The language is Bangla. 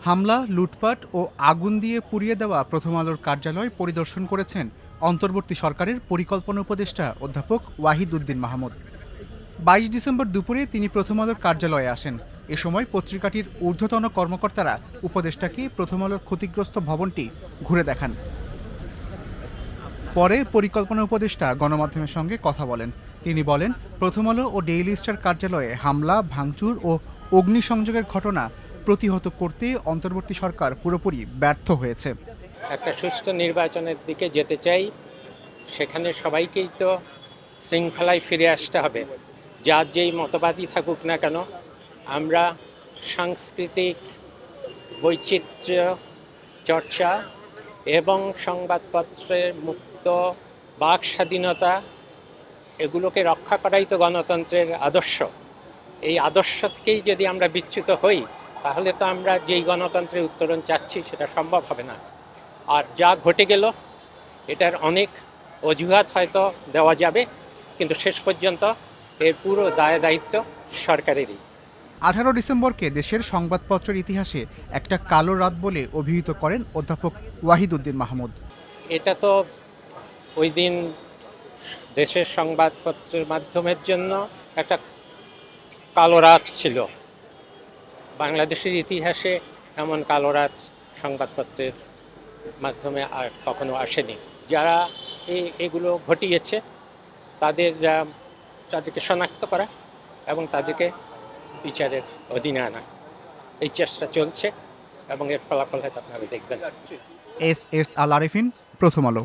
হামলা, লুটপাট ও আগুন দিয়ে পুড়িয়ে দেওয়া প্রথম আলোর কার্যালয় পরিদর্শন করেছেন অন্তর্বর্তী সরকারের পরিকল্পনা উপদেষ্টা অধ্যাপক ওয়াহিদ উদ্দিন মাহমুদ। ২২ ডিসেম্বর দুপুরে তিনি প্রথম আলোর কার্যালয়ে আসেন। এ সময় পত্রিকাটির ঊর্ধ্বতন কর্মকর্তারা উপদেষ্টাকে প্রথম আলোর ক্ষতিগ্রস্ত ভবনটি ঘুরে দেখান। পরে পরিকল্পনা উপদেষ্টা গণমাধ্যমের সঙ্গে কথা বলেন। তিনি বলেন, প্রথম আলো ও ডেইলি স্টার কার্যালয়ে হামলা, ভাঙচুর ও অগ্নিসংযোগের ঘটনা প্রতিহত করতে অন্তর্বর্তী সরকার পুরোপুরি ব্যর্থ হয়েছে। একটা সুষ্ঠু নির্বাচনের দিকে যেতে চাই, সেখানে সবাইকেই তো শৃঙ্খলায় ফিরে আসতে হবে। যার যেই মতবাদই থাকুক না কেন, আমরা সাংস্কৃতিক বৈচিত্র্য চর্চা এবং সংবাদপত্রের মুক্ত বাক স্বাধীনতা, এগুলোকে রক্ষা করাই তো গণতন্ত্রের আদর্শ। এই আদর্শ থেকেই যদি আমরা বিচ্যুত হই, তাহলে তো আমরা যেই গণতন্ত্রের উত্তরণ চাচ্ছি সেটা সম্ভব হবে না। আর যা ঘটে গেল, এটার অনেক অজুহাত হয়তো দেওয়া যাবে, কিন্তু শেষ পর্যন্ত এর পুরো দায়িত্ব সরকারেরই। 18 ডিসেম্বরকে দেশের সংবাদপত্রের ইতিহাসে একটা কালো রাত বলে অভিহিত করেন অধ্যাপক ওয়াহিদ উদ্দিন মাহমুদ। এটা তো ওই দিন দেশের সংবাদপত্রের মাধ্যমের জন্য একটা কালো রাত ছিল। বাংলাদেশের ইতিহাসে এমন কালো রাত সংবাদপত্রের মাধ্যমে আর কখনো আসেনি। যারা এগুলো ঘটিয়েছে তাদেরকে শনাক্ত করা এবং তাদেরকে বিচারের অধীনে আনা, এই চেষ্টা চলছে এবং এর ফলাফল হয়তো আপনারা দেখবেন। এস আল আরেফিন, প্রথম আলো।